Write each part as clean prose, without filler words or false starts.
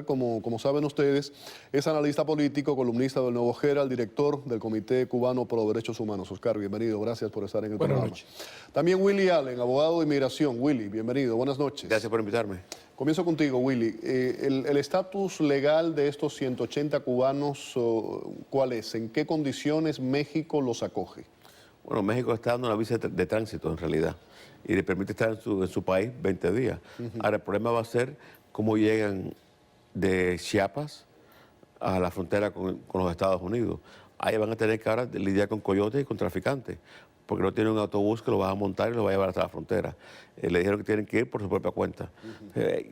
Como saben ustedes, es analista político, columnista del Nuevo Herald, director del Comité Cubano por los Derechos Humanos. Oscar, bienvenido, gracias por estar en el programa. Buenas noches. También Willy Allen, abogado de inmigración. Willy, bienvenido, buenas noches. Gracias por invitarme. Comienzo contigo, Willy. El estatus legal de estos 180 cubanos, ¿cuál es? ¿En qué condiciones México los acoge? Bueno, México está dando una visa de tránsito en realidad y le permite estar en su país 20 días. Ahora, el problema va a ser cómo llegan de Chiapas a la frontera con los Estados Unidos. Ahí van a tener que ahora lidiar con coyotes y con traficantes, porque no tienen un autobús que lo va a montar y lo va a llevar hasta la frontera. Le dijeron que tienen que ir por su propia cuenta.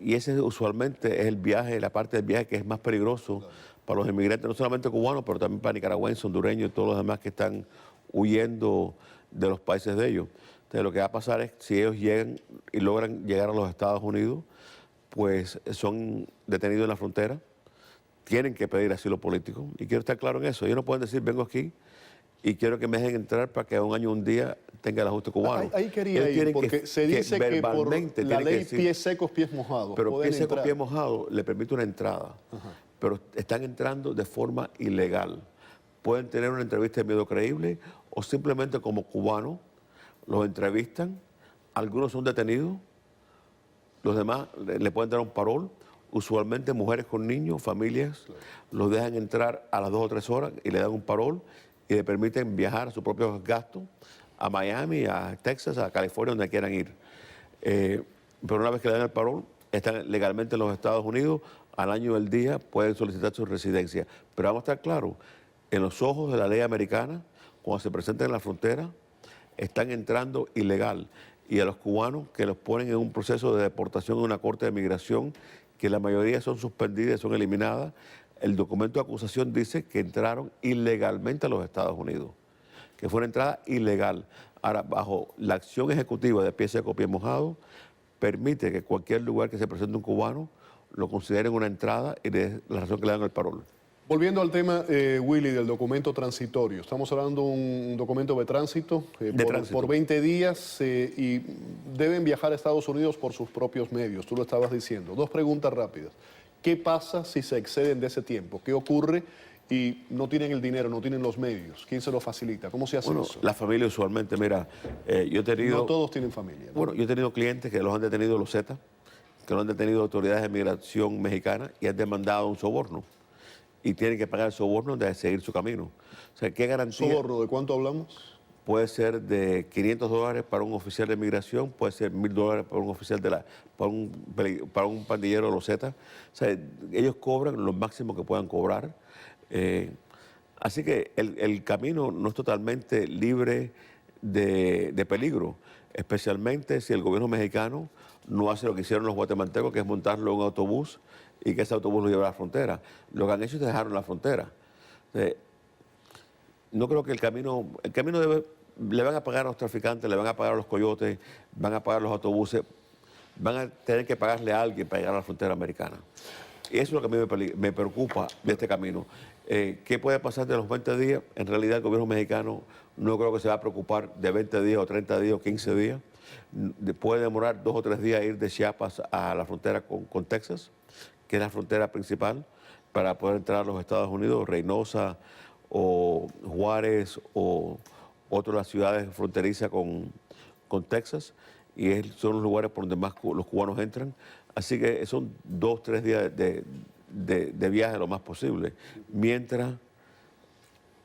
Y ese usualmente es el viaje, la parte del viaje que es más peligroso para los inmigrantes, no solamente cubanos, pero también para nicaragüenses, hondureños y todos los demás que están huyendo de los países de ellos. Entonces, lo que va a pasar es, si ellos llegan y logran llegar a los Estados Unidos, pues son detenidos en la frontera, tienen que pedir asilo político. Y quiero estar claro en eso. Ellos no pueden decir, vengo aquí y quiero que me dejen entrar para que un año, un día tenga el ajuste cubano. Ahí quería ir, porque se dice que por la ley decir, pies secos, pies mojados. Pero pies secos, pies mojados le permite una entrada. Pero están entrando de forma ilegal. Pueden tener una entrevista de miedo creíble o simplemente como cubanos los entrevistan. Algunos son detenidos. Los demás le pueden dar un parol, usualmente mujeres con niños, familias, los dejan entrar a las 2 o 3 horas y le dan un parol y le permiten viajar a sus propios gastos a Miami, a Texas, a California, donde quieran ir. Pero una vez que le dan el parol, están legalmente en los Estados Unidos, al año del día pueden solicitar su residencia. Pero vamos a estar claros, en los ojos de la ley americana, cuando se presentan en la frontera, están entrando ilegal. Y a los cubanos que los ponen en un proceso de deportación en una corte de migración, que la mayoría son suspendidas, son eliminadas, el documento de acusación dice que entraron ilegalmente a los Estados Unidos, que fue una entrada ilegal. Ahora, bajo la acción ejecutiva de pie seco, pie mojado, permite que cualquier lugar que se presente un cubano lo consideren una entrada y de la razón que le dan el parol. Volviendo al tema, Willy, del documento transitorio. Estamos hablando de un documento de tránsito, por 20 días y deben viajar a Estados Unidos por sus propios medios. Tú lo estabas diciendo. 2 preguntas rápidas. ¿Qué pasa si se exceden de ese tiempo? ¿Qué ocurre y no tienen el dinero, no tienen los medios? ¿Quién se lo facilita? ¿Cómo se hace eso? La familia usualmente, mira, yo he tenido... No todos tienen familia, ¿no? Bueno, yo he tenido clientes que los han detenido los Zetas, que los han detenido autoridades de migración mexicanas y han demandado un soborno. Y tienen que pagar el soborno de seguir su camino. O sea, ¿qué garantía? ¿Soborno de cuánto hablamos? Puede ser de $500 para un oficial de migración, puede ser $1,000 para un oficial para un pandillero de los Zetas. O sea, ellos cobran lo máximo que puedan cobrar. Así que el camino no es totalmente libre de peligro, especialmente si el gobierno mexicano no hace lo que hicieron los guatemaltecos, que es montarlo en un autobús y que ese autobús lo lleve a la frontera. Lo que han hecho es dejarlo en la frontera. No creo que el camino le van a pagar a los traficantes, le van a pagar a los coyotes, van a pagar los autobuses, van a tener que pagarle a alguien para llegar a la frontera americana. Y eso es lo que a mí me preocupa de este camino. ¿Qué puede pasar de los 20 días? En realidad el gobierno mexicano no creo que se va a preocupar de 20 días o 30 días o 15 días. Puede demorar 2 o 3 días ir de Chiapas a la frontera con Texas, que es la frontera principal, para poder entrar a los Estados Unidos, Reynosa o Juárez o otras de las ciudades fronterizas con Texas, y son los lugares por donde más los cubanos entran. Así que son 2 o 3 días de viaje lo más posible, mientras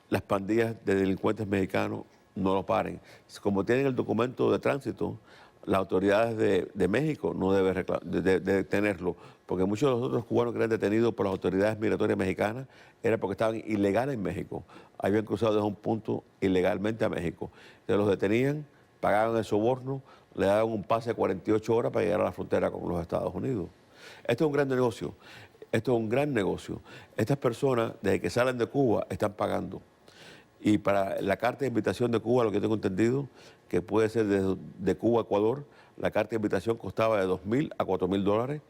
las pandillas de delincuentes mexicanos no lo paren. Como tienen el documento de tránsito, las autoridades de México no deben detenerlo, porque muchos de los otros cubanos que eran detenidos por las autoridades migratorias mexicanas era porque estaban ilegales en México. Habían cruzado desde un punto ilegalmente a México. Entonces los detenían, pagaban el soborno, le daban un pase de 48 horas para llegar a la frontera con los Estados Unidos. Esto es un gran negocio. Esto es un gran negocio. Estas personas, desde que salen de Cuba, están pagando. Y para la carta de invitación de Cuba, lo que tengo entendido, que puede ser de Cuba a Ecuador, la carta de invitación costaba de $2,000 a $4,000.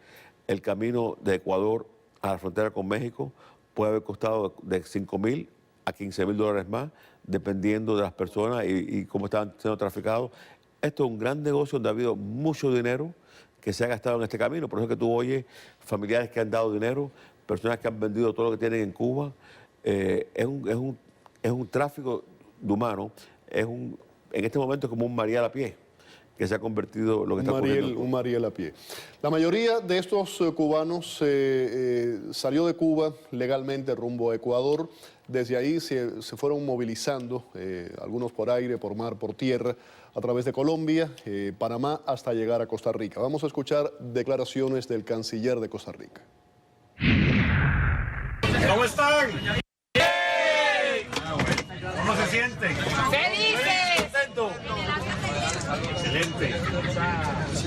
El camino de Ecuador a la frontera con México puede haber costado de $5,000 a $15,000 más, dependiendo de las personas y cómo estaban siendo traficados. Esto es un gran negocio donde ha habido mucho dinero que se ha gastado en este camino. Por eso es que tú oyes familiares que han dado dinero, personas que han vendido todo lo que tienen en Cuba. Es un tráfico de humanos, en este momento es como un Mariel a pie, que se ha convertido lo que está ocurriendo. Un Mariel a pie. La mayoría de estos cubanos salió de Cuba legalmente rumbo a Ecuador. Desde ahí se fueron movilizando, algunos por aire, por mar, por tierra, a través de Colombia, Panamá, hasta llegar a Costa Rica. Vamos a escuchar declaraciones del canciller de Costa Rica. ¿Cómo están? ¿Cómo se sienten? ¡Felices! ¿Contento? Excelente.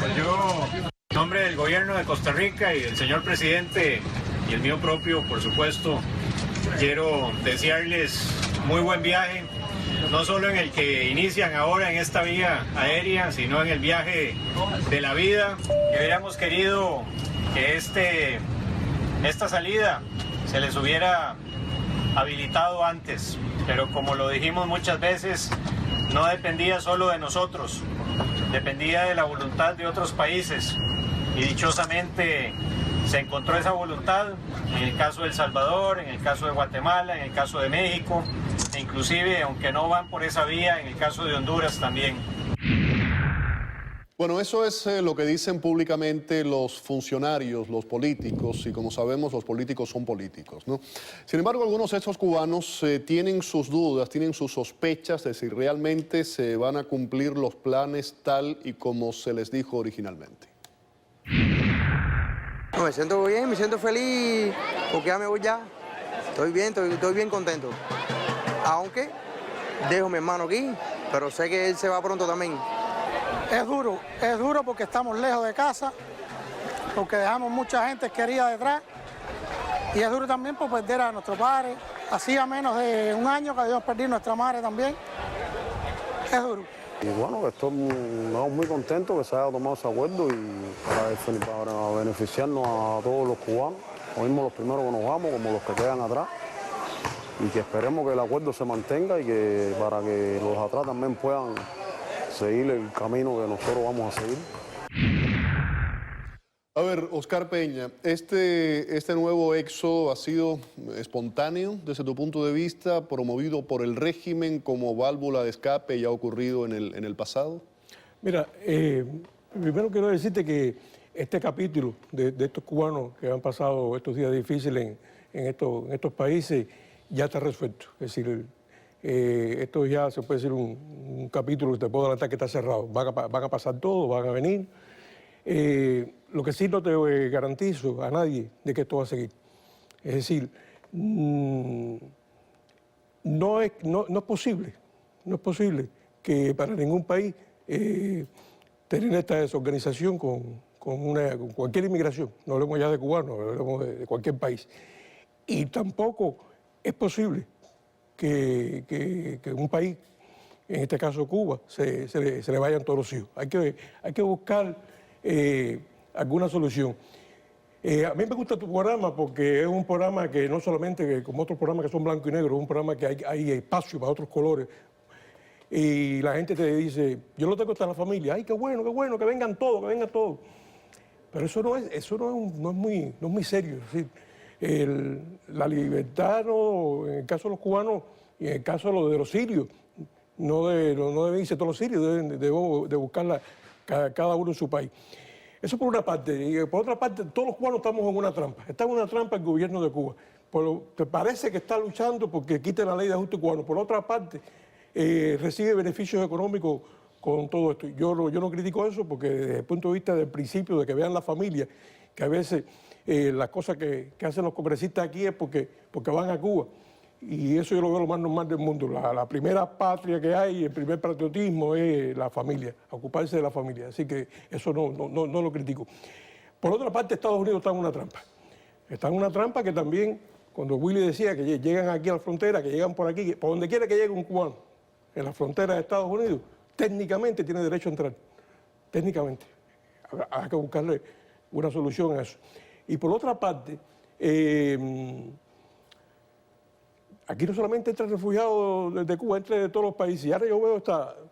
Pues yo, en nombre del gobierno de Costa Rica y del señor presidente y el mío propio, por supuesto, quiero desearles muy buen viaje, no solo en el que inician ahora en esta vía aérea, sino en el viaje de la vida. Que hubiéramos querido que esta salida se les hubiera habilitado antes, pero como lo dijimos muchas veces, no dependía solo de nosotros, dependía de la voluntad de otros países y dichosamente se encontró esa voluntad en el caso de El Salvador, en el caso de Guatemala, en el caso de México e inclusive, aunque no van por esa vía, en el caso de Honduras también. Bueno, eso es lo que dicen públicamente los funcionarios, los políticos, y como sabemos, los políticos son políticos, ¿no? Sin embargo, algunos de estos cubanos tienen sus dudas, tienen sus sospechas de si realmente se van a cumplir los planes tal y como se les dijo originalmente. No, me siento bien, me siento feliz, porque ya me voy ya. Estoy bien contento. Aunque dejo a mi hermano aquí, pero sé que él se va pronto también. Es duro porque estamos lejos de casa, porque dejamos mucha gente querida detrás, y es duro también por perder a nuestro padre. Hacía menos de un año que habíamos perdido a nuestra madre también. Es duro. Y bueno, estamos muy contentos que se haya tomado ese acuerdo y para beneficiarnos a todos los cubanos, lo mismo los primeros que nos vamos como los que quedan atrás, y que esperemos que el acuerdo se mantenga y que para que los atrás también puedan seguir el camino que nosotros vamos a seguir. A ver, Oscar Peña, este nuevo éxodo ha sido espontáneo desde tu punto de vista, promovido por el régimen como válvula de escape y ha ocurrido en el pasado. Mira, primero quiero decirte que este capítulo de estos cubanos que han pasado estos días difíciles en estos países ya está resuelto. Es decir, esto ya se puede decir un capítulo que te puedo adelantar que está cerrado. Van a pasar todos, van a venir. Lo que sí no te garantizo a nadie de que esto va a seguir. Es decir, no es posible que para ningún país tener esta desorganización con cualquier inmigración. No hablemos ya de cubanos, hablemos de cualquier país. Y tampoco es posible que un país, en este caso Cuba, se le vayan todos los hijos. Hay que buscar alguna solución. A mí me gusta tu programa porque es un programa que no solamente como otros programas que son blanco y negro, es un programa que hay espacio para otros colores. Y la gente te dice, yo lo tengo hasta la familia, ay, qué bueno, que vengan todos. Pero eso no es muy serio. Es decir, la libertad, no, en el caso de los cubanos y en el caso de los sirios, no deben irse todos los sirios, deben de buscarla cada uno en su país. Eso por una parte. Y por otra parte, todos los cubanos estamos en una trampa. Está en una trampa el gobierno de Cuba. Te parece que está luchando porque quite la ley de ajuste cubano. Por otra parte, recibe beneficios económicos con todo esto. Yo no critico eso porque desde el punto de vista del principio de que vean la familia, que a veces las cosas que hacen los congresistas aquí es porque van a Cuba. Y eso yo lo veo lo más normal del mundo. La primera patria que hay, el primer patriotismo es la familia, ocuparse de la familia. Así que eso no lo critico. Por otra parte, Estados Unidos está en una trampa. Está en una trampa que también, cuando Willy decía que llegan aquí a la frontera, que llegan por aquí, por donde quiera que llegue un cubano, en la frontera de Estados Unidos, técnicamente tiene derecho a entrar. Técnicamente. Hay que buscarle una solución a eso. Y por otra parte, aquí no solamente entra refugiados de Cuba, entra de todos los países. Y ahora yo veo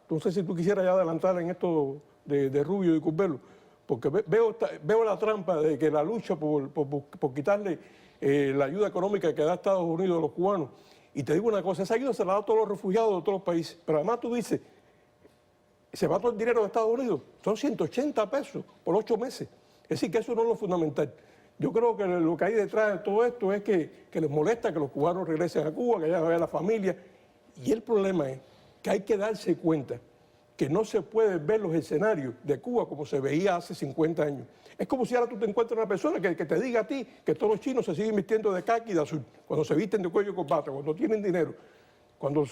no sé si tú quisieras ya adelantar en esto de Rubio y Curbelo, porque veo la trampa de que la lucha por quitarle la ayuda económica que da Estados Unidos a los cubanos. Y te digo una cosa, esa ayuda se la da a todos los refugiados de todos los países. Pero además tú dices, se va todo el dinero de Estados Unidos. Son 180 pesos por 8 meses. Es decir, que eso no es lo fundamental. Yo creo que lo que hay detrás de todo esto es que les molesta que los cubanos regresen a Cuba, que allá vaya la familia. Y el problema es que hay que darse cuenta que no se pueden ver los escenarios de Cuba como se veía hace 50 años. Es como si ahora tú te encuentras una persona que te diga a ti que todos los chinos se siguen vistiendo de caqui y de azul, cuando se visten de cuello y corbata, cuando tienen dinero, cuando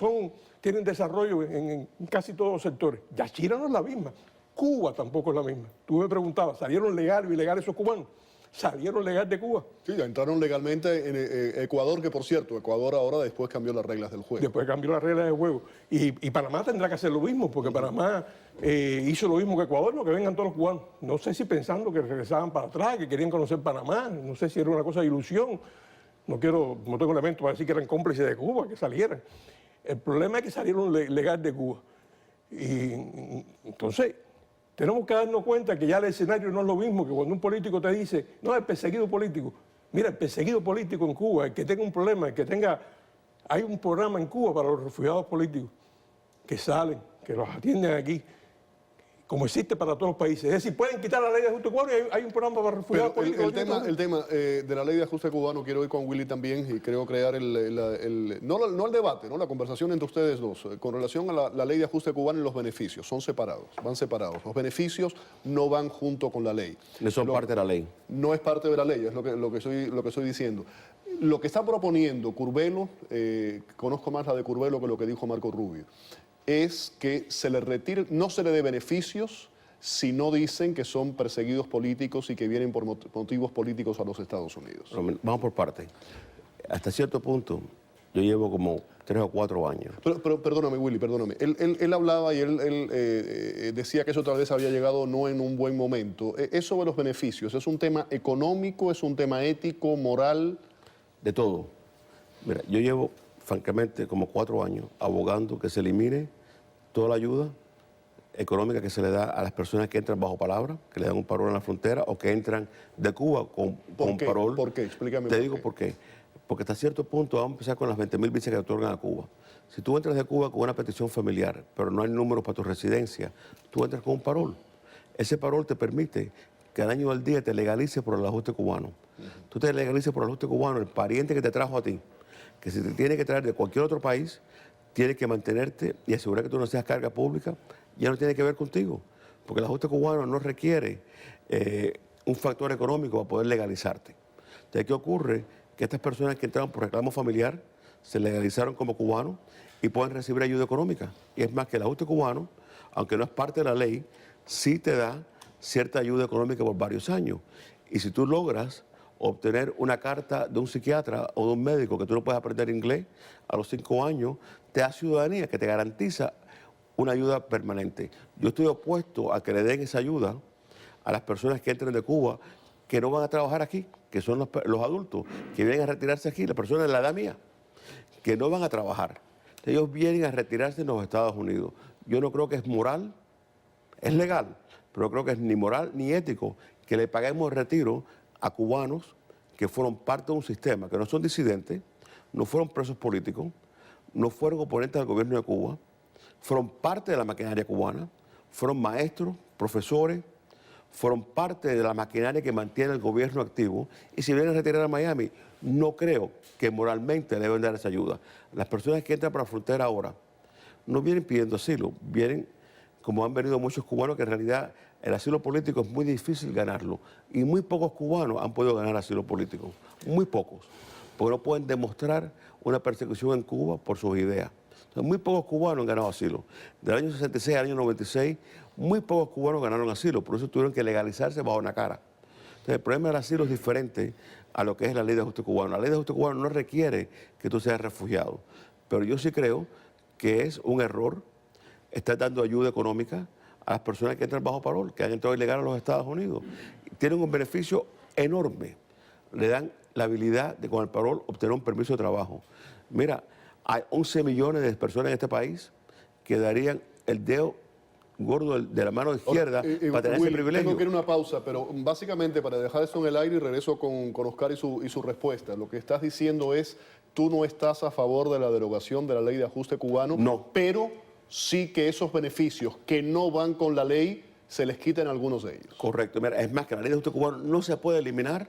tienen desarrollo en casi todos los sectores. Ya China no es la misma, Cuba tampoco es la misma. Tú me preguntabas, ¿salieron legal o ilegal esos cubanos? Salieron legal de Cuba. Sí, ya entraron legalmente en Ecuador, que por cierto, Ecuador ahora después cambió las reglas del juego. Después cambió las reglas del juego. Y Panamá tendrá que hacer lo mismo, porque Panamá hizo lo mismo que Ecuador, lo que vengan todos los cubanos. No sé si pensando que regresaban para atrás, que querían conocer Panamá, no sé si era una cosa de ilusión. No tengo elementos para decir que eran cómplices de Cuba, que salieran. El problema es que salieron legal de Cuba. Y entonces tenemos que darnos cuenta que ya el escenario no es lo mismo que cuando un político te dice, no, el perseguido político. Mira, el perseguido político en Cuba, el que tenga un problema, hay un programa en Cuba para los refugiados políticos que salen, que los atienden aquí, como existe para todos los países. Es decir, pueden quitar la ley de ajuste cubano y hay un programa para refugiados políticos. El tema de la ley de ajuste cubano, quiero ir con Willy también y creo crear no el debate, ¿no? La conversación entre ustedes dos con relación a la ley de ajuste cubano y los beneficios. Son separados, van separados. Los beneficios no van junto con la ley. No son parte de la ley. No es parte de la ley, es lo que estoy diciendo. Lo que está proponiendo Curbelo, conozco más la de Curbelo que lo que dijo Marco Rubio, es que no se le dé beneficios si no dicen que son perseguidos políticos y que vienen por motivos políticos a los Estados Unidos. Vamos por partes. Hasta cierto punto, yo llevo como 3 o 4 años. Pero perdóname, Willy, perdóname. Él hablaba y él decía que eso tal vez había llegado no en un buen momento. Es sobre los beneficios. ¿Es un tema económico? ¿Es un tema ético, moral? De todo. Mira, yo llevo, francamente, como 4 años abogando que se elimine toda la ayuda económica que se le da a las personas que entran bajo palabra, que le dan un parol en la frontera o que entran de Cuba con parol. ¿Por qué? Explícame. Te digo por qué. Porque hasta cierto punto vamos a empezar con las 20.000 visas que otorgan a Cuba. Si tú entras de Cuba con una petición familiar, pero no hay números para tu residencia, tú entras con un parol. Ese parol te permite que al año del día te legalice por el ajuste cubano. Tú te legalices por el ajuste cubano, el pariente que te trajo a ti, que si te tiene que traer de cualquier otro país, tiene que mantenerte y asegurar que tú no seas carga pública, ya no tiene que ver contigo, porque el ajuste cubano no requiere un factor económico para poder legalizarte. Entonces, ¿qué ocurre? Que estas personas que entraron por reclamo familiar se legalizaron como cubanos y pueden recibir ayuda económica. Y es más que el ajuste cubano, aunque no es parte de la ley, sí te da cierta ayuda económica por varios años. Y si tú logras obtener una carta de un psiquiatra o de un médico que tú no puedes aprender inglés a los 5 años, te da ciudadanía que te garantiza una ayuda permanente. Yo estoy opuesto a que le den esa ayuda a las personas que entren de Cuba que no van a trabajar aquí, que son los adultos, que vienen a retirarse aquí, las personas de la edad mía, que no van a trabajar. Ellos vienen a retirarse en los Estados Unidos. Yo no creo que es moral, es legal, pero no creo que es ni moral ni ético que le paguemos el retiro a cubanos que fueron parte de un sistema, que no son disidentes, no fueron presos políticos, no fueron oponentes del gobierno de Cuba, fueron parte de la maquinaria cubana, fueron maestros, profesores, fueron parte de la maquinaria que mantiene el gobierno activo, y si vienen a retirar a Miami, no creo que moralmente le deben dar esa ayuda. Las personas que entran por la frontera ahora no vienen pidiendo asilo, vienen como han venido muchos cubanos, que en realidad el asilo político es muy difícil ganarlo, y muy pocos cubanos han podido ganar asilo político, muy pocos, porque no pueden demostrar una persecución en Cuba por sus ideas. Entonces, muy pocos cubanos han ganado asilo. Del año 66 al año 96, muy pocos cubanos ganaron asilo, por eso tuvieron que legalizarse bajo una cara. Entonces, el problema del asilo es diferente a lo que es la ley de ajuste cubano. La ley de ajuste cubano no requiere que tú seas refugiado, pero yo sí creo que es un error estar dando ayuda económica a las personas que entran bajo parol, que han entrado ilegal a los Estados Unidos. Tienen un beneficio enorme. Le dan la habilidad de con el parol obtener un permiso de trabajo. Mira, hay 11 millones de personas en este país que darían el dedo gordo de la mano izquierda para tener Willy, ese privilegio. tengo que ir a una pausa, pero básicamente para dejar esto en el aire y regreso con Oscar y su respuesta. Lo que estás diciendo es, tú no estás a favor de la derogación de la ley de ajuste cubano, No. pero sí que esos beneficios que no van con la ley se les quiten a algunos de ellos. Correcto. Mira, es más, que la ley de ajuste cubano no se puede eliminar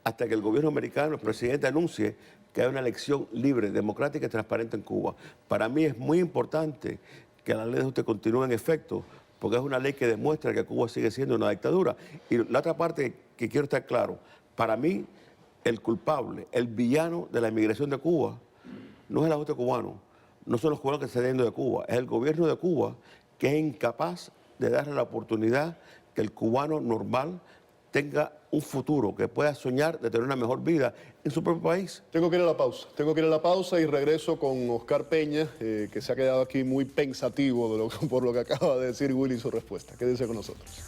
hasta que el gobierno americano, el presidente, anuncie que hay una elección libre, democrática y transparente en Cuba. Para mí es muy importante que la ley de ajuste continúe en efecto, porque es una ley que demuestra que Cuba sigue siendo una dictadura. Y la otra parte que quiero estar claro, para mí el culpable, el villano de la inmigración de Cuba, no es el ajuste cubano, no son los cubanos que se están yendo de Cuba, es el gobierno de Cuba que es incapaz de darle la oportunidad que el cubano normal tenga un futuro, que pueda soñar de tener una mejor vida en su propio país. Tengo que ir a la pausa y regreso con Oscar Peña, que se ha quedado aquí muy pensativo por lo que acaba de decir Willy y su respuesta. Quédense con nosotros.